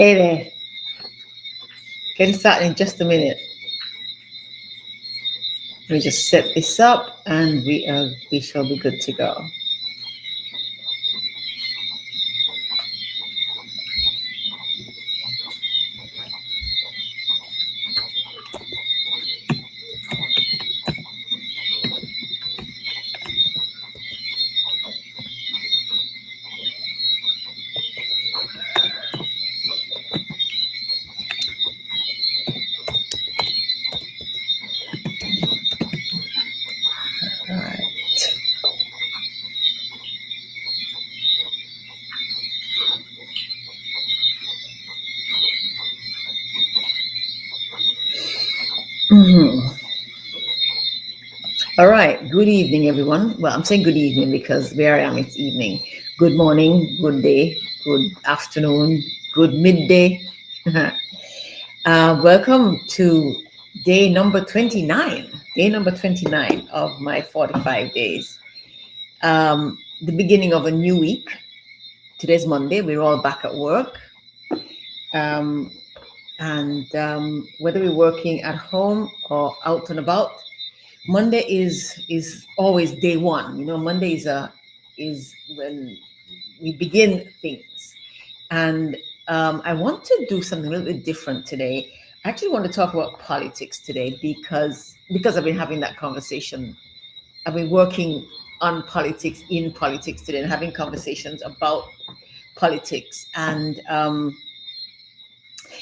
Hey there, getting started in just a minute. We just set this up and we shall be good to go. All right. Mhm. All right. Good evening, everyone. Well, I'm saying good evening because where I am, it's evening. Good morning, good day, good afternoon, good midday. Welcome to day number 29. Day number 29 of my 45 days. The beginning of a new week. Today's Monday. We're all back at work. Um, and whether we're working at home or out and about, Monday is always day one. You know, Monday is when we begin things, and I want to do something a little bit different today. I actually want to talk about politics today because I've been having that conversation. I've been working on politics in politics today and having conversations about politics, and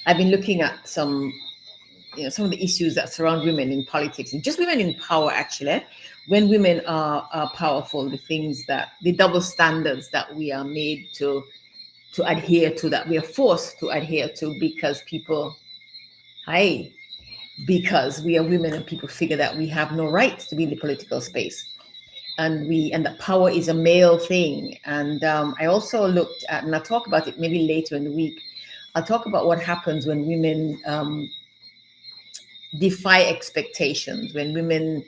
I've been looking at some of the issues that surround women in politics and just women in power. Actually, when women are powerful, the double standards that we are made to adhere to, that we are forced to adhere to because hi because we are women and people figure that we have no right to be in the political space, and that power is a male thing. And I also looked at, and I'll talk about it maybe later in the week. I'll talk about what happens when women defy expectations, when women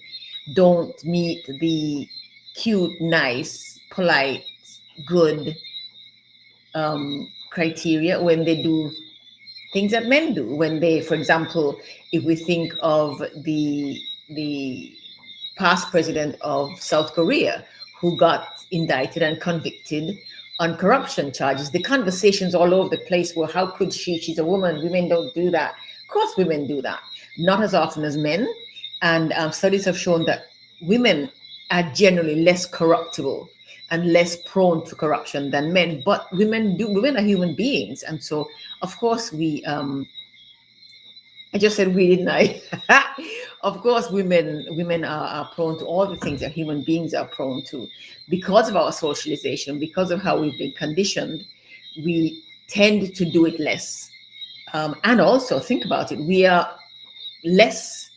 don't meet the cute, nice, polite, good criteria, when they do things that men do. When they, for example, if we think of the past president of South Korea who got indicted and convicted on corruption charges, the conversations all over the place were, how could she? She's a woman. Women don't do that. Of course, women do that, not as often as men. And studies have shown that women are generally less corruptible and less prone to corruption than men. But women do. Women are human beings, and so of course we. I just said we, didn't I? Of course, women are prone to all the things that human beings are prone to, because of our socialization, because of how we've been conditioned. We tend to do it less, and also think about it. We are less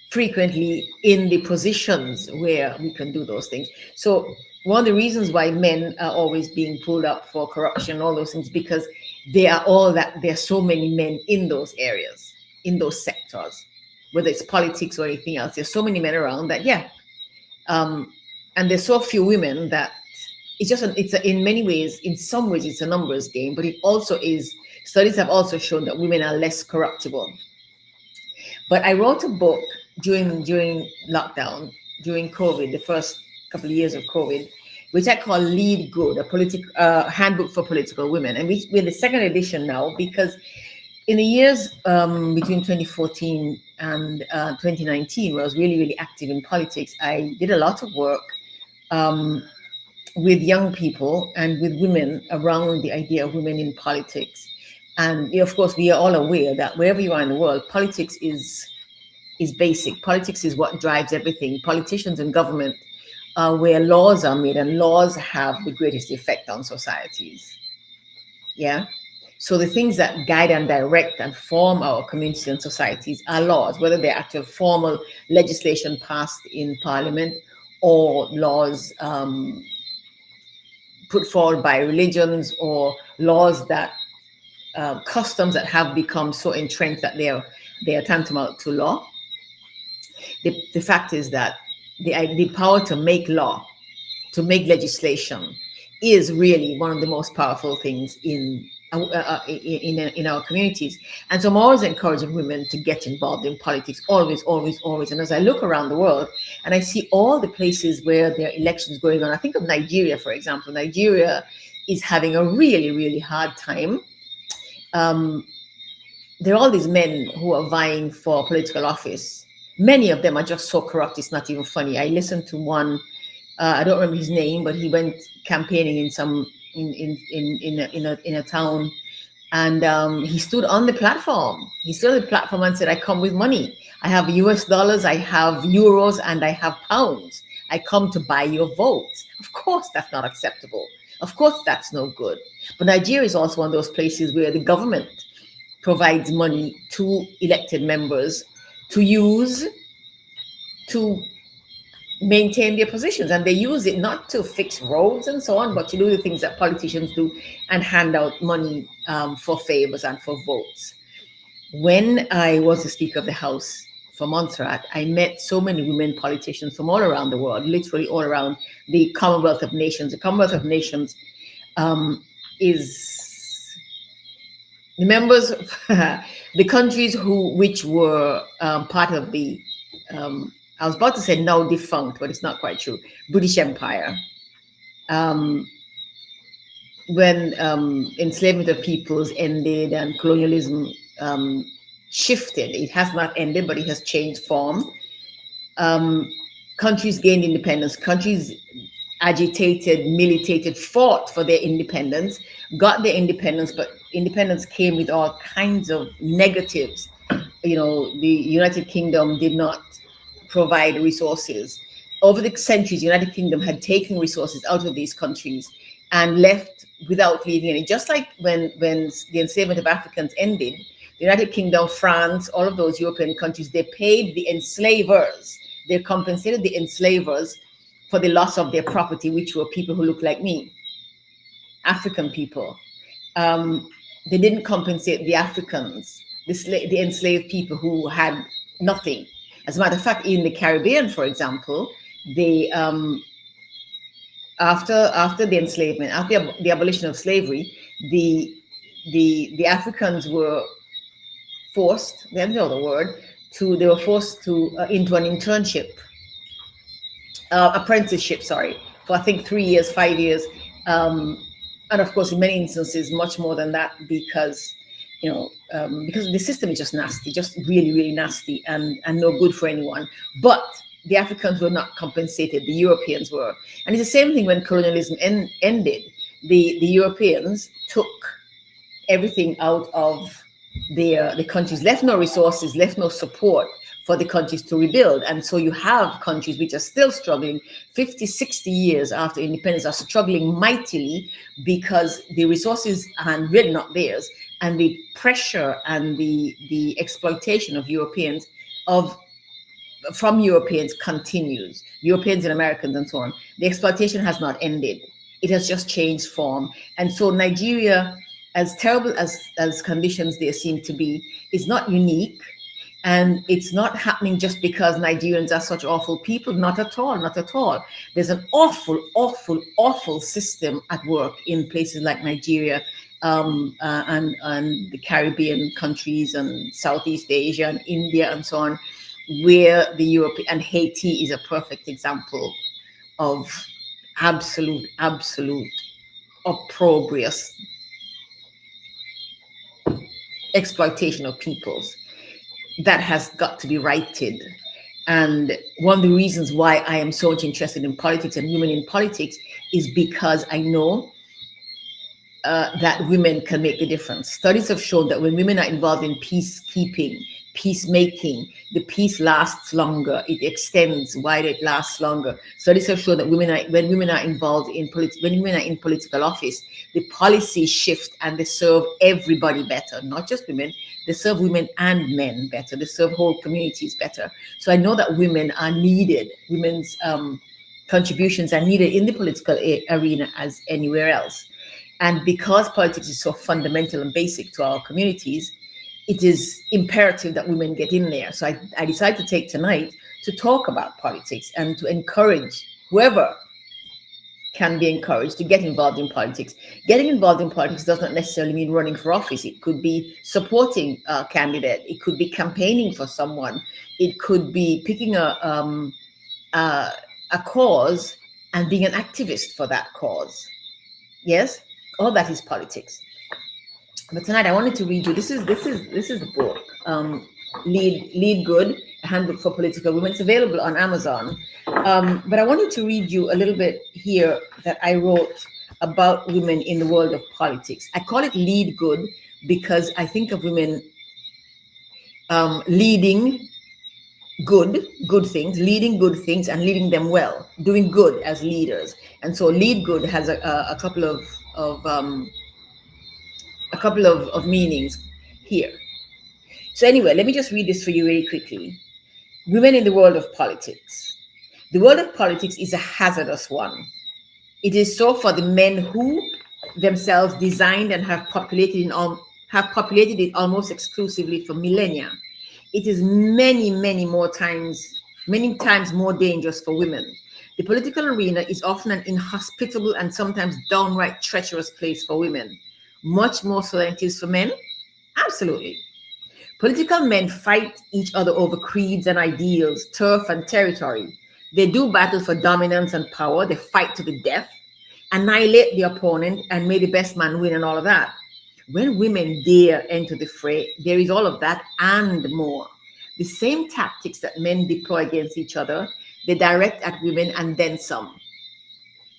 frequently in the positions where we can do those things. So one of the reasons why men are always being pulled up for corruption, all those things, because there are so many men in those areas, in those sectors, whether it's politics or anything else. There's so many men around that, yeah. And there's so few women that in many ways, in some ways, it's a numbers game, but it also is. Studies have also shown that women are less corruptible. But I wrote a book during lockdown, during COVID, the first couple of years of COVID, which I call Lead Good, a handbook for political women. And we're in the second edition now, because in the years between 2014 and 2019, where I was really, really active in politics, I did a lot of work with young people and with women around the idea of women in politics. And of course, we are all aware that wherever you are in the world, politics is basic. Politics is what drives everything. Politicians and government are where laws are made, and laws have the greatest effect on societies. Yeah. So the things that guide and direct and form our communities and societies are laws, whether they're actual formal legislation passed in parliament or laws put forward by religions, or laws that customs that have become so entrenched that they are tantamount to law. The fact is that the power to make law, to make legislation, is really one of the most powerful things in in our communities. And so I'm always encouraging women to get involved in politics, always, always, always. And as I look around the world and I see all the places where there are elections going on, I think of Nigeria, for example. Nigeria is having a really, really hard time. There are all these men who are vying for political office. Many of them are just so corrupt, it's not even funny. I listened to one, I don't remember his name, but he went campaigning in some in a town, and he stood on the platform. He stood on the platform and said, "I come with money. I have US dollars, I have euros, and I have pounds. I come to buy your votes." Of course, that's not acceptable. Of course, that's no good. But Nigeria is also one of those places where the government provides money to elected members to use to maintain their positions, and they use it not to fix roads and so on, but to do the things that politicians do and hand out money for favors and for votes. When I was the Speaker of the House for Montserrat, I met so many women politicians from all around the world, literally all around the Commonwealth of Nations. The Commonwealth of Nations is the members, the countries which were part of the, I was about to say now defunct, but it's not quite true, British Empire. When enslavement of peoples ended and colonialism shifted, it has not ended, but it has changed form. Countries gained independence. Countries agitated, militated, fought for their independence, got their independence, but independence came with all kinds of negatives. You know, the United Kingdom did not provide resources. Over the centuries, the United Kingdom had taken resources out of these countries and left without leaving any. Just like when the enslavement of Africans ended, the United Kingdom, France, all of those European countries, they paid the enslavers. They compensated the enslavers for the loss of their property, which were people who looked like me, African people. They didn't compensate the Africans, the enslaved people who had nothing. As a matter of fact, in the Caribbean, for example, they after the enslavement, after the abolition of slavery, the Africans were forced, they don't know the word, they were forced to into an internship, apprenticeship, sorry, for I think 3 years, 5 years, and of course in many instances much more than that, because because the system is just nasty, just really, really nasty, and no good for anyone. But the Africans were not compensated, the Europeans were. And it's the same thing when colonialism ended. The Europeans took everything out of the countries, left no resources, left no support for the countries to rebuild. And so you have countries which are still struggling 50, 60 years after independence, are struggling mightily because the resources are really not theirs. And the pressure and the exploitation of Europeans, from Europeans, continues. Europeans and Americans and so on. The exploitation has not ended. It has just changed form. And so Nigeria, as terrible as conditions there seem to be, is not unique. And it's not happening just because Nigerians are such awful people. Not at all, not at all. There's an awful, awful, awful system at work in places like Nigeria, and the Caribbean countries and Southeast Asia and India and so on, where the European, and Haiti is a perfect example of absolute opprobrious exploitation of peoples that has got to be righted. And one of the reasons why I am so much interested in politics and women in politics is because I know that women can make the difference. Studies have shown that when women are involved in peacekeeping, peacemaking, the peace lasts longer, it extends wider, it lasts longer. Studies have shown that when women are involved in when women are in political office, the policies shift and they serve everybody better, not just women. They serve women and men better. They serve whole communities better. So I know that women are needed. Women's contributions are needed in the political arena as anywhere else. And because politics is so fundamental and basic to our communities, it is imperative that women get in there. So I decided to take tonight to talk about politics and to encourage whoever can be encouraged to get involved in politics. Getting involved in politics does not necessarily mean running for office. It could be supporting a candidate. It could be campaigning for someone. It could be picking a, a cause and being an activist for that cause. Yes, all that is politics. But tonight I wanted to read you. This is the book, Lead Good, a handbook for political women. It's available on Amazon. But I wanted to read you a little bit here that I wrote about women in the world of politics. I call it Lead Good because I think of women leading good things, leading good things, and leading them well, doing good as leaders. And so Lead Good has a couple of meanings here. So anyway, let me just read this for you very quickly. Women in the world of politics. The world of politics is a hazardous one. It is so for the men who themselves designed and have populated it almost exclusively for millennia. It is many times more dangerous for women. The political arena is often an inhospitable and sometimes downright treacherous place for women. Much more so than it is for men? Absolutely. Political men fight each other over creeds and ideals, turf and territory. They do battle for dominance and power. They fight to the death, annihilate the opponent, and may the best man win and all of that. When women dare enter the fray, there is all of that and more. The same tactics that men deploy against each other, they direct at women and then some.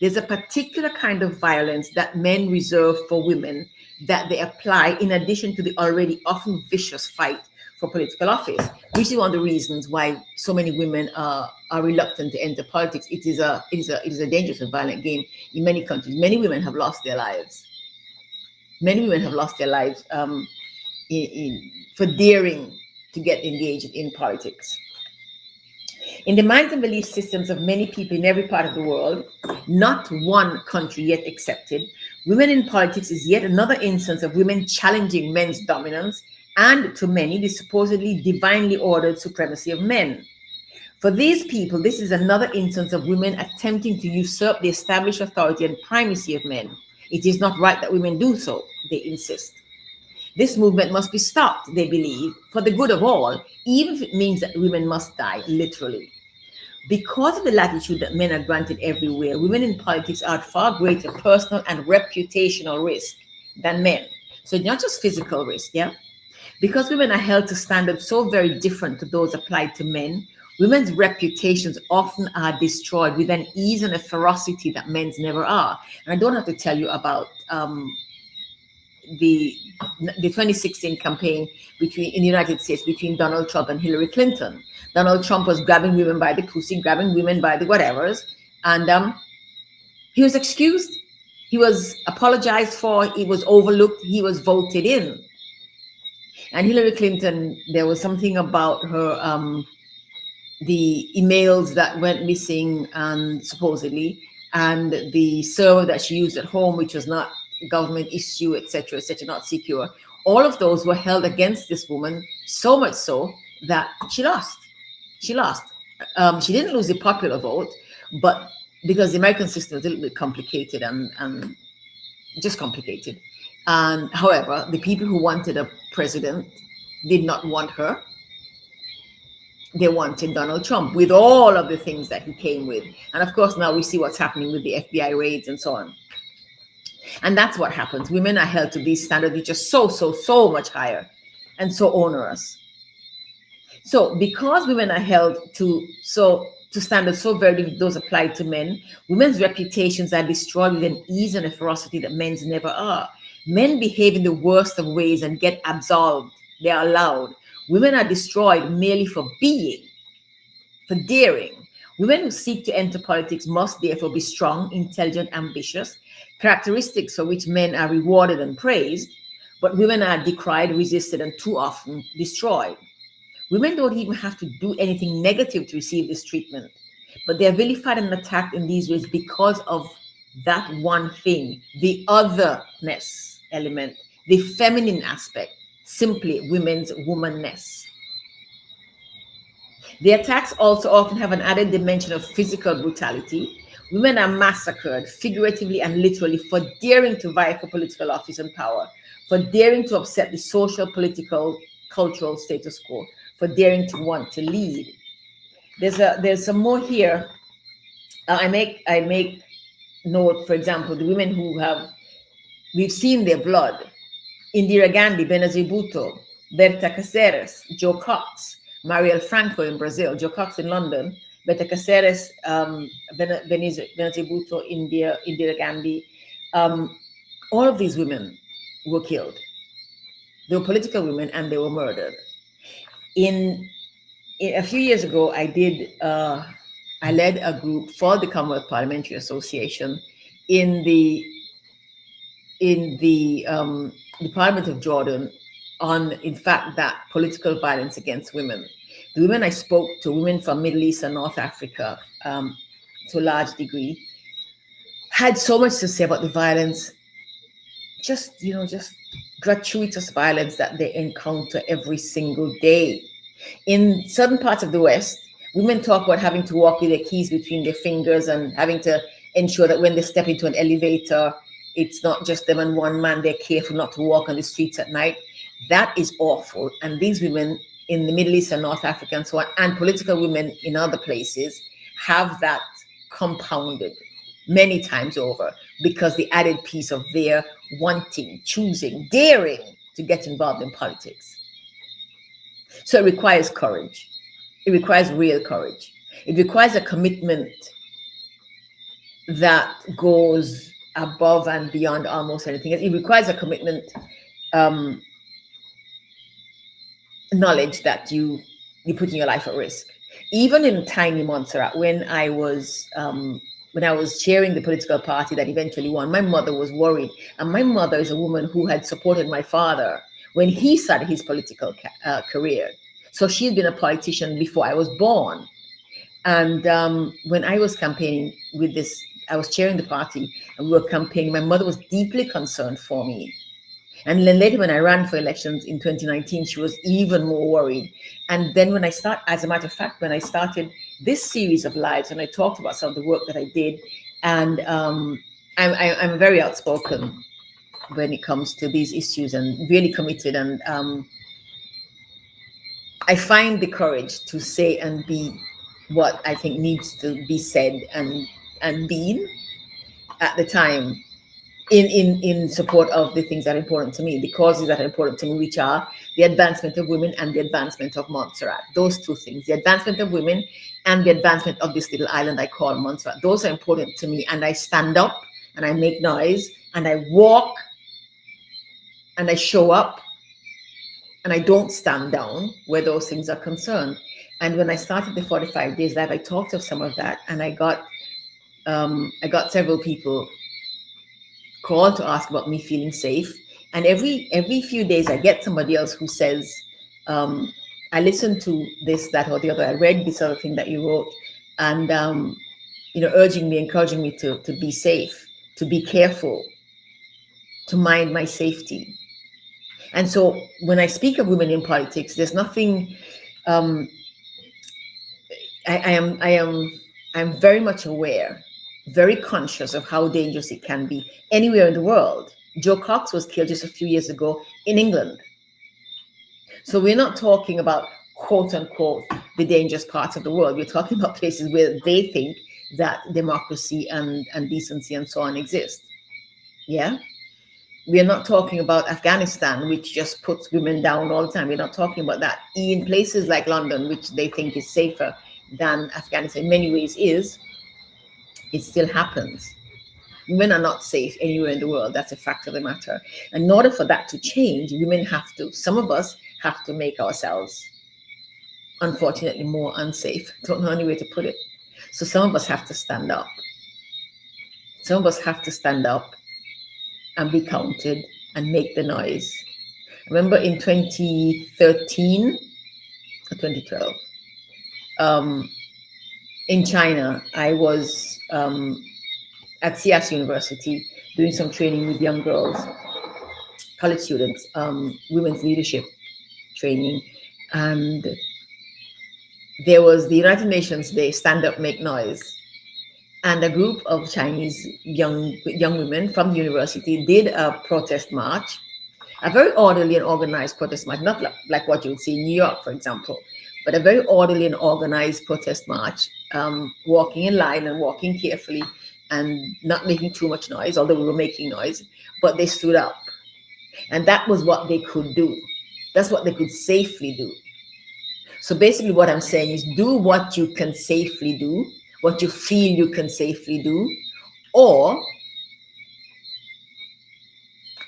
There's a particular kind of violence that men reserve for women that they apply in addition to the already often vicious fight for political office, which is one of the reasons why so many women are reluctant to enter politics. It is a dangerous and violent game in many countries. Many women have lost their lives. Many women have lost their lives for daring to get engaged in politics. In the minds and belief systems of many people in every part of the world, not one country yet excepted, women in politics is yet another instance of women challenging men's dominance and, to many, the supposedly divinely ordered supremacy of men. For these people, this is another instance of women attempting to usurp the established authority and primacy of men. It is not right that women do so, they insist. This movement must be stopped, they believe, for the good of all, even if it means that women must die, literally. Because of the latitude that men are granted everywhere, women in politics are at far greater personal and reputational risk than men. So not just physical risk, yeah? Because women are held to standards so very different to those applied to men, women's reputations often are destroyed with an ease and a ferocity that men's never are. And I don't have to tell you about the 2016 campaign in the United States between Donald Trump and Hillary Clinton. Donald Trump was grabbing women by the pussy, grabbing women by the whatevers, and he was excused. He was apologized for. He was overlooked. He was voted in. And Hillary Clinton, there was something about her, the emails that went missing, supposedly, and the server that she used at home, which was not government issue, etc., not secure. All of those were held against this woman, so much so that she lost. She lost. She didn't lose the popular vote, but because the American system is a little bit complicated and just complicated. And however, the people who wanted a president did not want her. They wanted Donald Trump with all of the things that he came with. And of course, now we see what's happening with the FBI raids and so on. And that's what happens. Women are held to these standards, which are so much higher and so onerous. So because women are held to standards so very different those applied to men, women's reputations are destroyed with an ease and a ferocity that men's never are. Men behave in the worst of ways and get absolved. They are allowed. Women are destroyed merely for being, for daring. Women who seek to enter politics must therefore be strong, intelligent, ambitious, characteristics for which men are rewarded and praised, but women are decried, resisted, and too often destroyed. Women don't even have to do anything negative to receive this treatment, but they are vilified and attacked in these ways because of that one thing, the otherness element, the feminine aspect, simply women's womanness. The attacks also often have an added dimension of physical brutality. Women are massacred figuratively and literally for daring to vie for political office and power, for daring to upset the social, political, cultural status quo, for daring to want to lead. There's some more here. I make note, for example, the women who have we've seen their blood: Indira Gandhi, Benazir Bhutto, Berta Cáceres, Joe Cox, Marielle Franco in Brazil, Joe Cox in London, Berta Cáceres, Benazir Bhutto, Indira Gandhi. All of these women were killed. They were political women and they were murdered. In a few years ago, I led a group for the Commonwealth Parliamentary Association in the Department of Jordan on, in fact, that political violence against women. The women I spoke to, women from Middle East and North Africa, to a large degree, had so much to say about the violence, just gratuitous violence that they encounter every single day. In certain parts of the West, women talk about having to walk with their keys between their fingers and having to ensure that when they step into an elevator, it's not just them and one man. They're careful not to walk on the streets at night. That is awful. And these women in the Middle East and North Africa and so on, and political women in other places, have that compounded many times over, because the added piece of their wanting, choosing, daring to get involved in politics. So it requires courage. It requires real courage. It requires a commitment that goes above and beyond almost anything. It requires a commitment, knowledge that you're putting your life at risk. Even in tiny Montserrat, when I was chairing the political party that eventually won, my mother was worried. And my mother is a woman who had supported my father when he started his political career. So she's been a politician before I was born. And when I was campaigning with this, I was chairing the party and we were campaigning, my mother was deeply concerned for me. And then later when I ran for elections in 2019, she was even more worried. And then as a matter of fact, when I started this series of lives and I talked about some of the work that I did, and I'm very outspoken when it comes to these issues and really committed. And I find the courage to say and be what I think needs to be said and been at the time in support of the things that are important to me, the causes that are important to me, which are the advancement of women and the advancement of Montserrat. Those two things, the advancement of women and the advancement of this little island I call Montserrat. Those are important to me. And I stand up and I make noise and I walk and I show up and I don't stand down where those things are concerned. And when I started the 45 Days Live, I talked of some of that, and I got several people called to ask about me feeling safe. And every few days, I get somebody else who says, "I listened to this, that, or the other. I read this other thing that you wrote, and urging me, encouraging me to be safe, to be careful, to mind my safety." And so when I speak of women in politics, there's nothing. I'm very much aware, very conscious of how dangerous it can be anywhere in the world. Joe Cox was killed just a few years ago in England. So we're not talking about, quote unquote, the dangerous parts of the world. We're talking about places where they think that democracy and decency and so on exist. Yeah? We're not talking about Afghanistan, which just puts women down all the time. We're not talking about that. In places like London, which they think is safer than Afghanistan, in many ways is, it still happens. Women are not safe anywhere in the world. That's a fact of the matter. And in order for that to change, some of us have to make ourselves, unfortunately, more unsafe. Don't know any way to put it. So some of us have to stand up. Some of us have to stand up and be counted and make the noise. Remember in 2013 or 2012, in China, I was at CIAS University doing some training with young girls, college students, women's leadership training. And there was the United Nations Day, Stand Up, Make Noise. and a group of Chinese young women from the university did a protest march, a very orderly and organized protest march, not like what you'll see in New York, for example, but a very orderly and organized protest march, walking in line and walking carefully and not making too much noise, although we were making noise, but they stood up. And that was what they could do. That's what they could safely do. So basically what I'm saying is do what you can safely do, what you feel you can safely do, or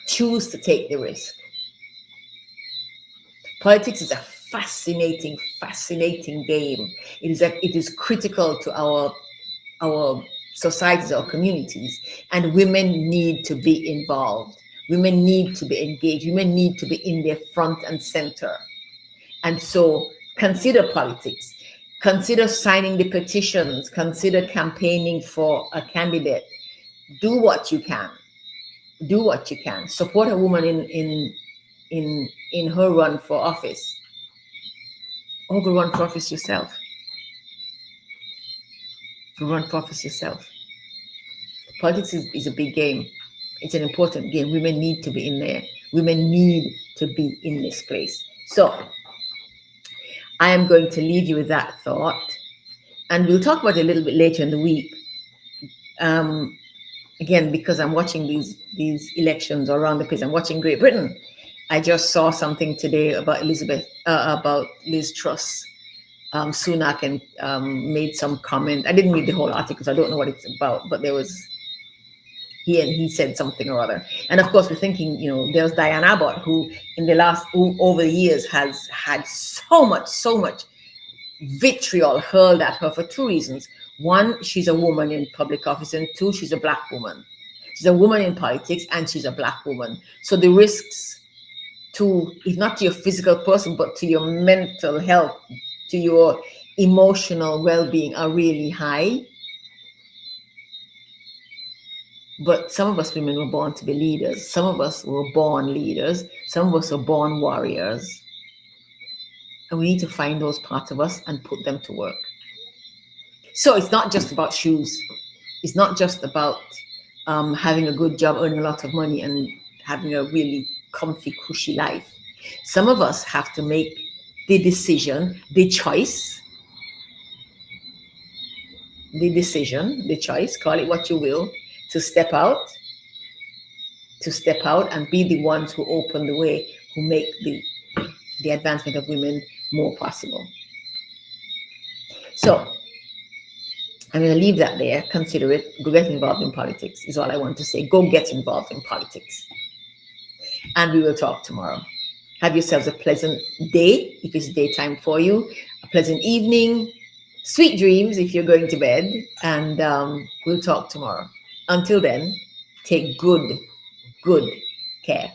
choose to take the risk. Politics is a fascinating game. It is critical to our societies, our communities, and women need to be involved. Women need to be engaged. Women need to be in their front and center. And so consider politics. Consider signing the petitions. Consider campaigning for a candidate. Do what you can. Do what you can. Support a woman in her run for office. Or go run for office yourself. Go run for office yourself. Politics is a big game. It's an important game. Women need to be in there. Women need to be in this place. So I am going to leave you with that thought. And we'll talk about it a little bit later in the week. Again, because I'm watching these elections around the place. I'm watching Great Britain. I just saw something today about about Liz Truss. Sunak and made some comment. I didn't read the whole article, so I don't know what it's about, but he said something or other. And of course, we're thinking, there's Diane Abbott, who over the years has had so much vitriol hurled at her for two reasons. One, she's a woman in public office, and two, she's a Black woman. She's a woman in politics, and she's a Black woman. So the risks to, if not to your physical person, but to your mental health, to your emotional well-being are really high. But some of us women were born to be leaders. Some of us were born leaders. Some of us are born warriors. And we need to find those parts of us and put them to work. So it's not just about shoes. It's not just about having a good job, earning a lot of money, and having a really comfy, cushy life. Some of us have to make the decision, the choice, call it what you will, to step out and be the ones who open the way, who make the advancement of women more possible. So I'm going to leave that there. Consider it. Go get involved in politics is all I want to say. Go get involved in politics. And we will talk tomorrow. Have yourselves a pleasant day if it's daytime for you, a pleasant evening, sweet dreams if you're going to bed, and we'll talk tomorrow. Until then, take good care.